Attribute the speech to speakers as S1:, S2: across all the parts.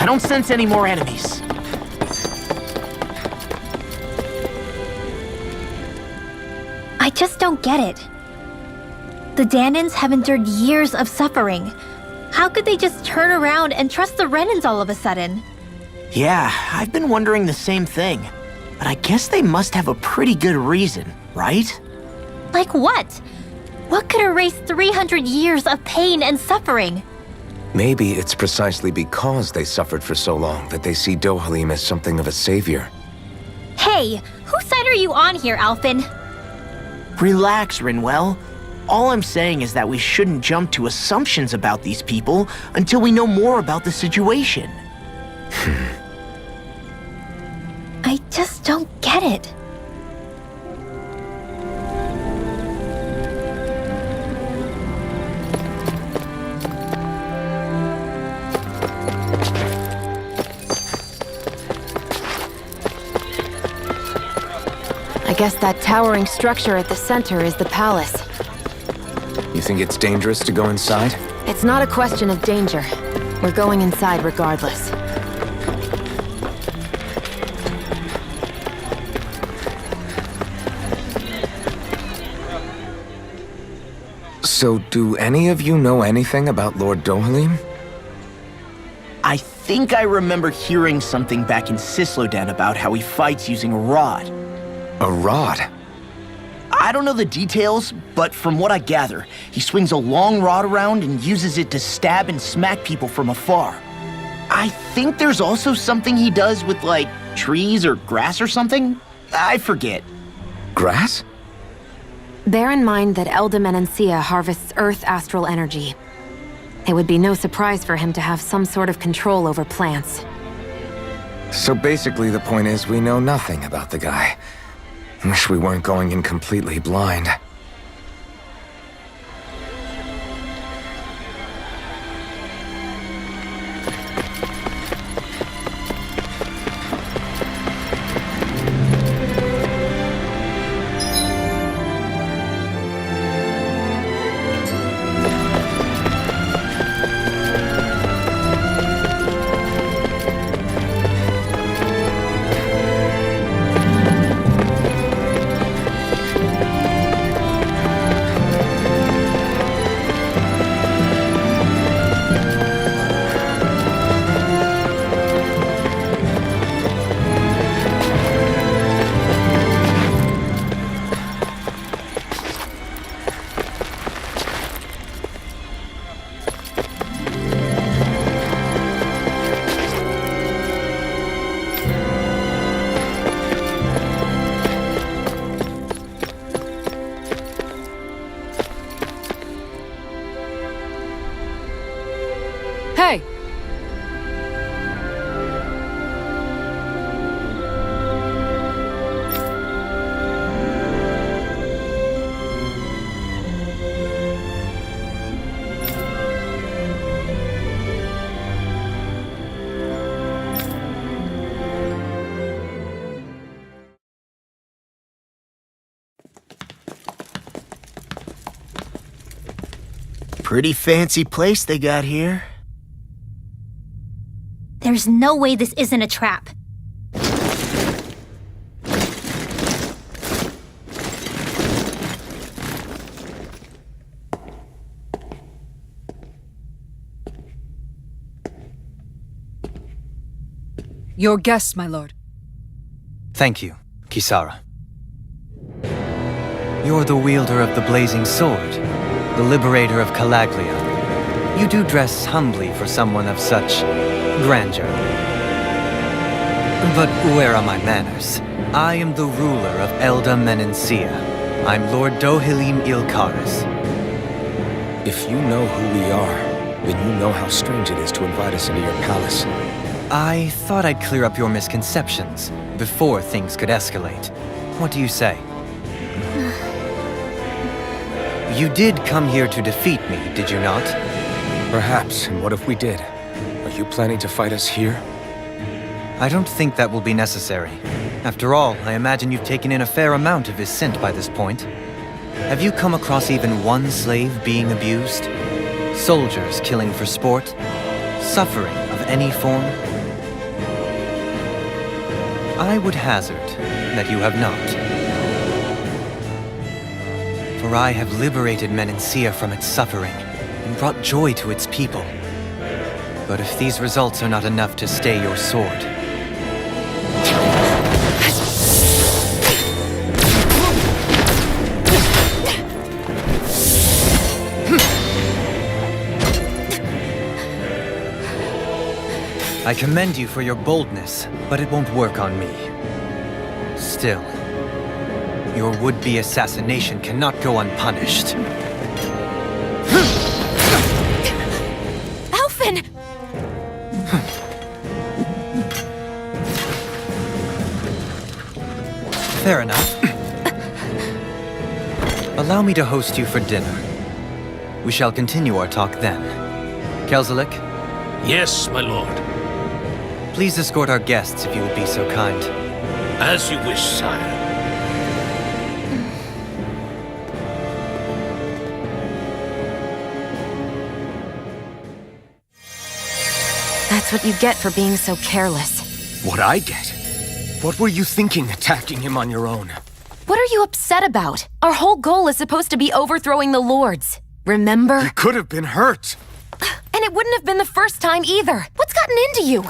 S1: don't sense any more enemies.
S2: I just don't get it. The Danans have endured years of suffering. How could they just turn around and trust the Renans all of a sudden?
S1: Yeah, I've been wondering the same thing. But I guess they must have a pretty good reason, right?
S2: Like what? What could erase 300 years of pain and suffering?
S3: Maybe it's precisely because they suffered for so long that they see Dohalim as something of a savior.
S2: Hey, whose side are you on here, Alphen?
S1: Relax, Rinwell. All I'm saying is that we shouldn't jump to assumptions about these people until we know more about the situation.
S2: I just don't get it.
S4: I guess that towering structure at the center is the palace.
S3: You think it's dangerous to go inside?
S4: It's not a question of danger. We're going inside regardless.
S3: So, do any of you know anything about Lord Dohalim?
S1: I think I remember hearing something back in Sisloden about how he fights using a rod.
S3: A rod?
S1: I don't know the details, but from what I gather, he swings a long rod around and uses it to stab and smack people from afar. I think there's also something he does with, like, trees or grass or something? I forget.
S3: Grass?
S4: Bear in mind that Elda Menancia harvests Earth astral energy. It would be no surprise for him to have some sort of control over plants.
S3: So basically the point is we know nothing about the guy. Wish we weren't going in completely blind.
S4: Hey!
S1: Pretty fancy place they got here.
S2: There's no way this isn't a trap.
S5: Your guest, my lord.
S6: Thank you, Kisara. You're the wielder of the blazing sword, the liberator of Calaglia. You do dress humbly for someone of such grandeur. But where are my manners? I am the ruler of Elda Menancia. I'm Lord Dohalim Ilkaris.
S3: If you know who we are, then you know how strange it is to invite us into your palace.
S6: I thought I'd clear up your misconceptions before things could escalate. What do you say? You did come here to defeat me, did you not?
S3: Perhaps, and what if we did? Are you planning to fight us here?
S6: I don't think that will be necessary. After all, I imagine you've taken in a fair amount of his scent by this point. Have you come across even one slave being abused? Soldiers killing for sport? Suffering of any form? I would hazard that you have not. For I have liberated Menancia from its suffering and brought joy to its people. But if these results are not enough to stay your sword, I commend you for your boldness, but it won't work on me. Still, your would-be assassination cannot go unpunished.
S4: Alphen!
S6: Fair enough. Allow me to host you for dinner. We shall continue our talk then. Kelzelik,
S7: Yes, my lord.
S6: please escort our guests if you would be so kind.
S7: As you wish, sire.
S4: That's what you get for being so careless.
S3: What I get? What were you thinking attacking him on your own?
S4: What are you upset about? Our whole goal is supposed to be overthrowing the lords. Remember?
S3: He could have been hurt.
S4: And it wouldn't have been the first time either. What's gotten into you?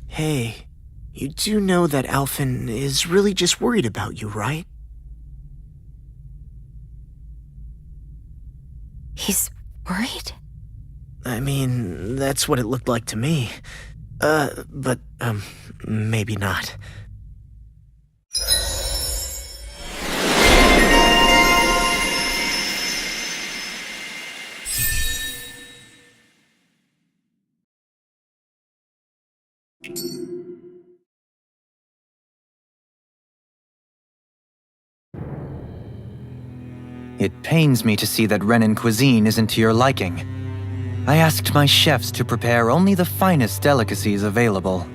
S1: Hey, you do know that Alphen is really just worried about you, right?
S4: He's worried?
S1: I mean, that's what it looked like to me. But maybe not.
S6: It pains me to see that Renan cuisine isn't to your liking. I asked my chefs to prepare only the finest delicacies available.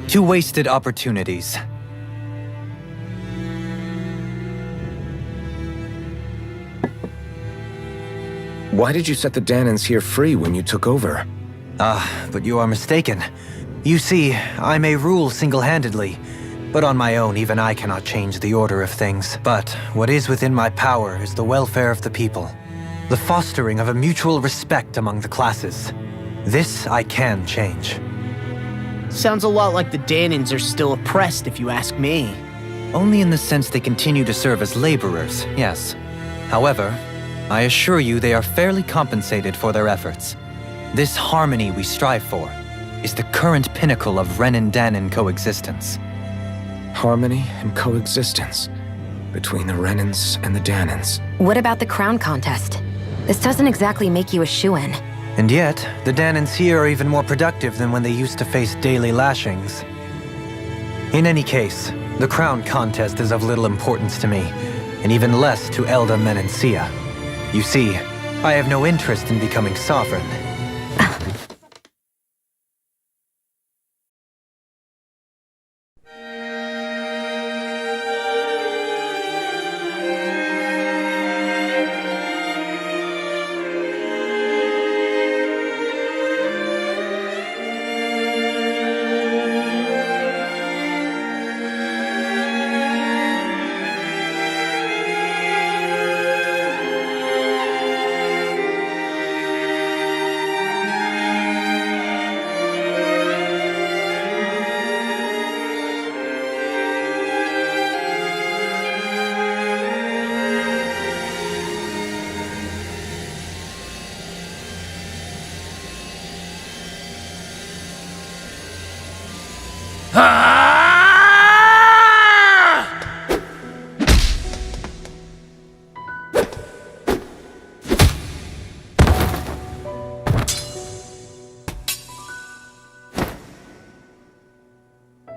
S6: Two wasted opportunities.
S3: Why did you set the Danans here free when you took over?
S6: But you are mistaken. You see, I may rule single-handedly, but on my own, even I cannot change the order of things. But what is within my power is the welfare of the people, the fostering of a mutual respect among the classes. This I can change.
S1: Sounds a lot like the Danans are still oppressed, if you ask me.
S6: Only in the sense they continue to serve as laborers, yes. However, I assure you they are fairly compensated for their efforts. This harmony we strive for is the current pinnacle of Renan-Danan coexistence.
S3: Harmony and coexistence between the Renans and the Danans.
S4: What about the crown contest? This doesn't exactly make you a shoo-in.
S6: And yet, the Danans here are even more productive than when they used to face daily lashings. In any case, the crown contest is of little importance to me, and even less to Elda Menancia. You see, I have no interest in becoming sovereign.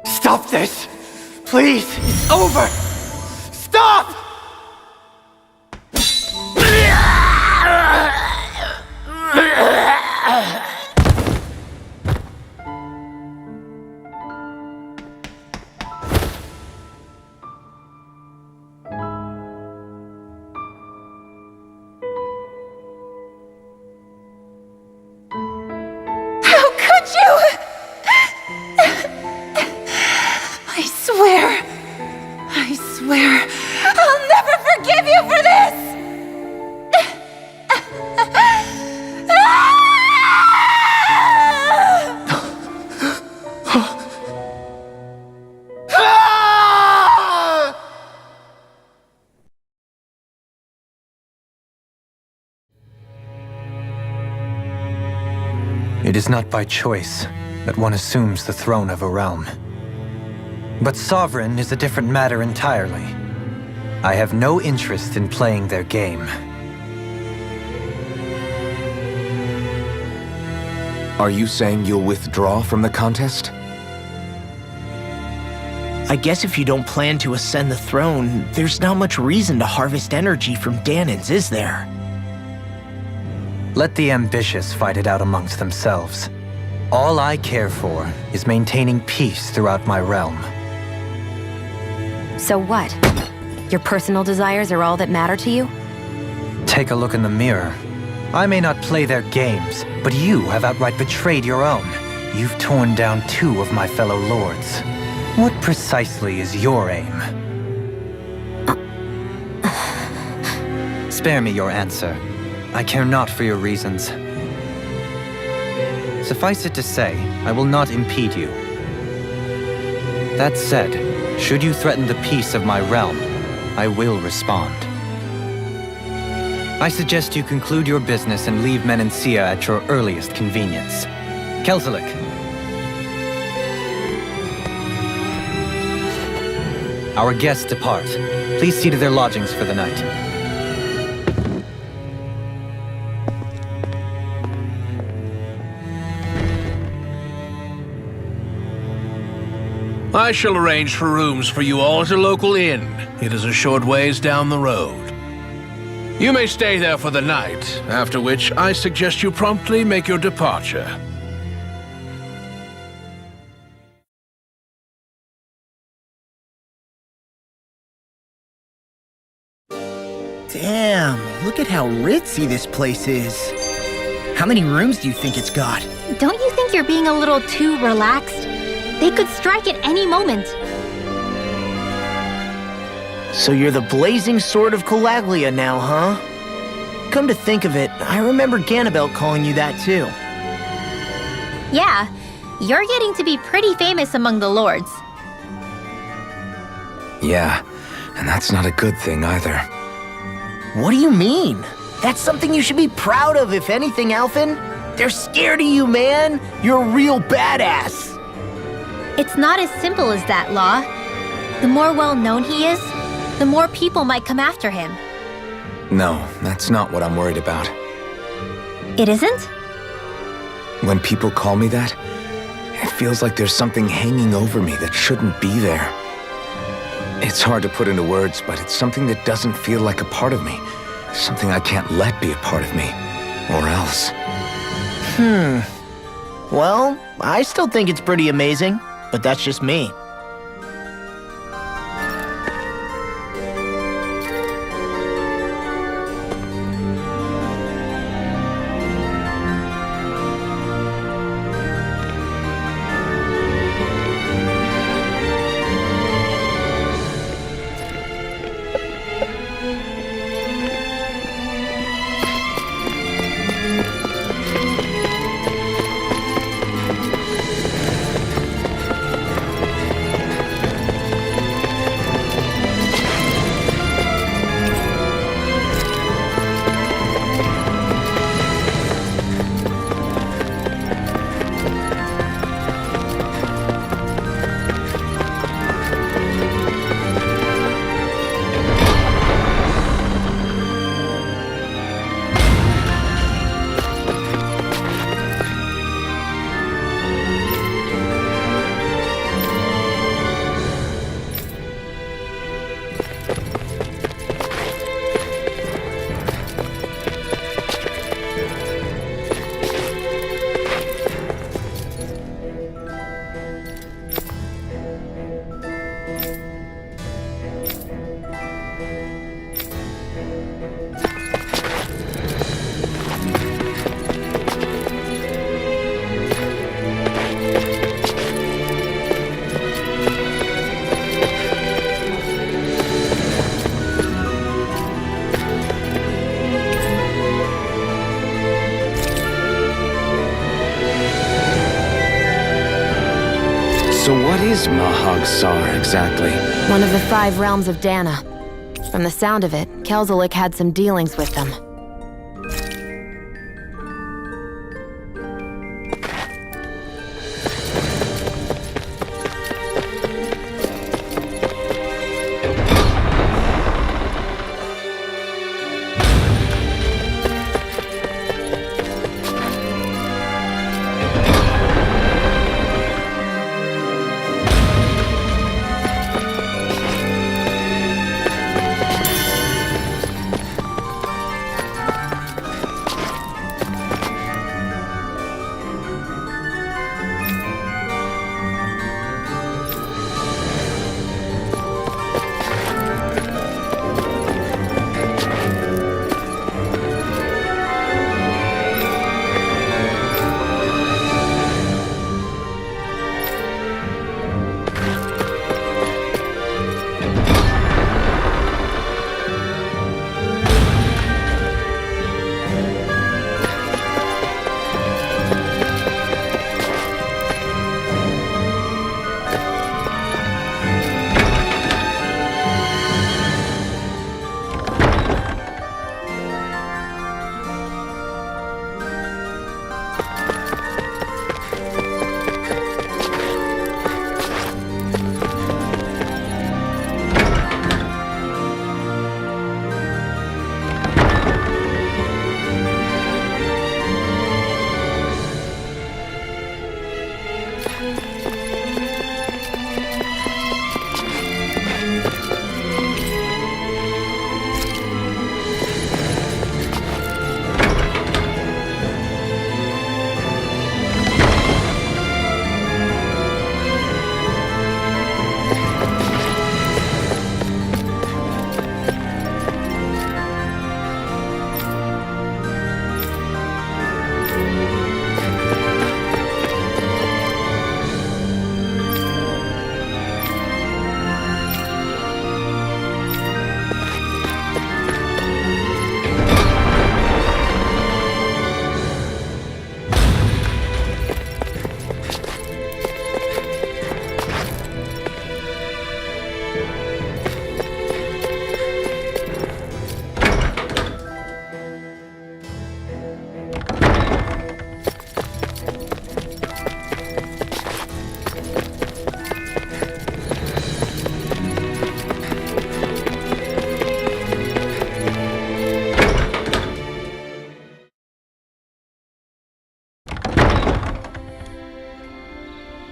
S1: Stop this! Please! It's over! Stop!
S8: hurt you! I swear, I'll never forgive you for this!
S6: It is not by choice that one assumes the throne of a realm. But sovereign is a different matter entirely. I have no interest in playing their game.
S3: Are you saying you'll withdraw from the contest?
S1: I guess if you don't plan to ascend the throne, there's not much reason to harvest energy from Danins, is there?
S6: Let the ambitious fight it out amongst themselves. All I care for is maintaining peace throughout my realm.
S4: So what? Your personal desires are all that matter to you?
S6: Take a look in the mirror. I may not play their games, but you have outright betrayed your own. You've torn down 2 of my fellow lords. What precisely is your aim? Spare me your answer. I care not for your reasons. Suffice it to say, I will not impede you. That said, should you threaten the peace of my realm, I will respond. I suggest you conclude your business and leave Menancia at your earliest convenience. Kelzelik. Our guests depart. Please see to their lodgings for the night.
S7: I shall arrange for rooms for you all at a local inn. It is a short ways down the road. You may stay there for the night, after which I suggest you promptly make your departure.
S1: Damn, look at how ritzy this place is. How many rooms do you think it's got?
S2: Don't you think you're being a little too relaxed? They could strike at any moment.
S1: So you're the blazing sword of Calaglia now, huh? Come to think of it, I remember Ganabelt calling you that too.
S2: Yeah, you're getting to be pretty famous among the lords.
S3: Yeah, and that's not a good thing either.
S1: What do you mean? That's something you should be proud of, if anything, Alphen. They're scared of you, man. You're a real badass.
S2: It's not as simple as that, Law. The more well-known he is, the more people might come after him.
S3: No, that's not what I'm worried about.
S2: It isn't?
S3: When people call me that, it feels like there's something hanging over me that shouldn't be there. It's hard to put into words, but it's something that doesn't feel like a part of me. Something I can't let be a part of me. Or else.
S1: Well, I still think it's pretty amazing, but that's just me.
S3: So what is Mahag Sar exactly?
S4: One of the 5 realms of Dana. From the sound of it, Kelzelik had some dealings with them.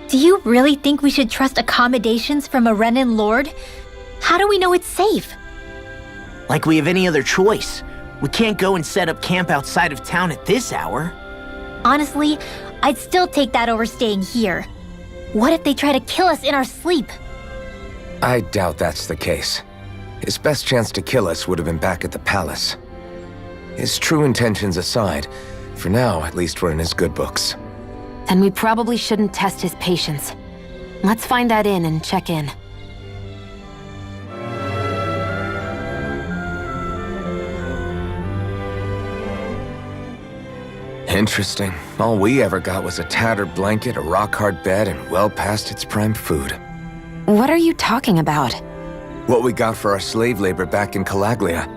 S2: Do you really think we should trust accommodations from a Renan lord? How do we know it's safe?
S1: Like we have any other choice. We can't go and set up camp outside of town at this hour.
S2: Honestly, I'd still take that over staying here. What if they try to kill us in our sleep?
S3: I doubt that's the case. His best chance to kill us would have been back at the palace. His true intentions aside, for now, at least we're in his good books.
S4: Then we probably shouldn't test his patience. Let's find that inn and check in.
S3: Interesting. All we ever got was a tattered blanket, a rock-hard bed, and well past its prime food.
S4: What are you talking about?
S3: What we got for our slave labor back in Calaglia.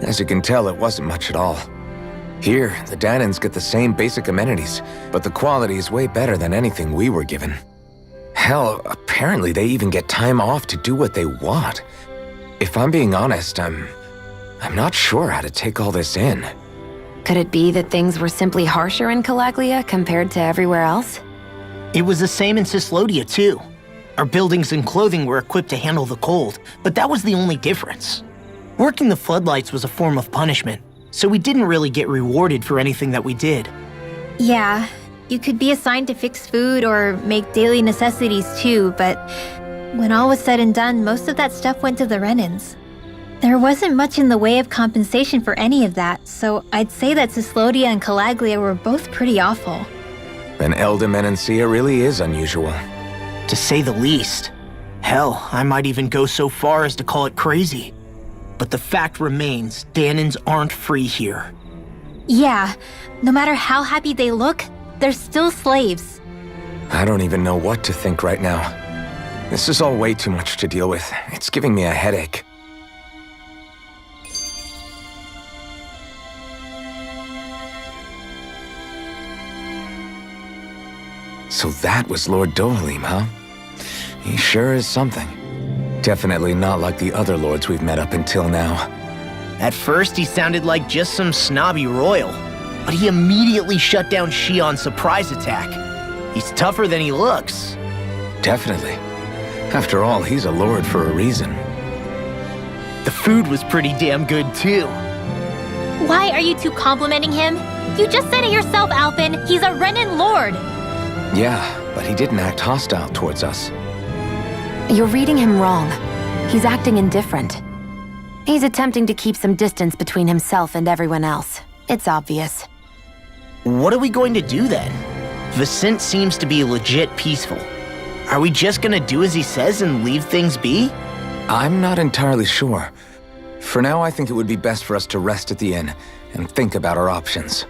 S3: As you can tell, it wasn't much at all. Here, the Danans get the same basic amenities, but the quality is way better than anything we were given. Hell, apparently they even get time off to do what they want. If I'm being honest, I'm not sure how to take all this in.
S4: Could it be that things were simply harsher in Calaglia compared to everywhere else?
S1: It was the same in Cislodia, too. Our buildings and clothing were equipped to handle the cold, but that was the only difference. Working the floodlights was a form of punishment, so we didn't really get rewarded for anything that we did.
S2: Yeah, you could be assigned to fix food or make daily necessities too, but when all was said and done, most of that stuff went to the Renans. There wasn't much in the way of compensation for any of that, so I'd say that Cislodia and Calaglia were both pretty awful.
S3: Then Elda really is unusual.
S1: To say the least. Hell, I might even go so far as to call it crazy. But the fact remains, Danans aren't free here.
S2: Yeah, no matter how happy they look, they're still slaves.
S3: I don't even know what to think right now. This is all way too much to deal with. It's giving me a headache. So that was Lord Dohalim, huh? He sure is something. Definitely not like the other lords we've met up until now.
S1: At first, he sounded like just some snobby royal, but he immediately shut down Shion's surprise attack. He's tougher than he looks.
S3: Definitely. After all, he's a lord for a reason.
S1: The food was pretty damn good, too.
S2: Why are you two complimenting him? You just said it yourself, Alphen. He's a Renan lord.
S3: Yeah, but he didn't act hostile towards us.
S4: You're reading him wrong. He's acting indifferent. He's attempting to keep some distance between himself and everyone else. It's obvious.
S1: What are we going to do then? Vicent seems to be legit peaceful. Are we just gonna do as he says and leave things be?
S3: I'm not entirely sure. For now, I think it would be best for us to rest at the inn and think about our options.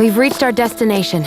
S4: We've reached our destination.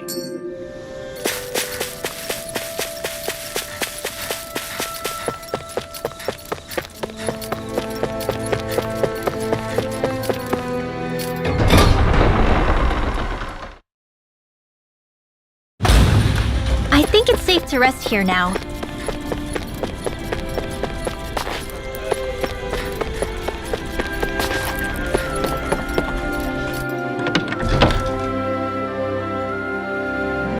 S2: I think it's safe to rest here now.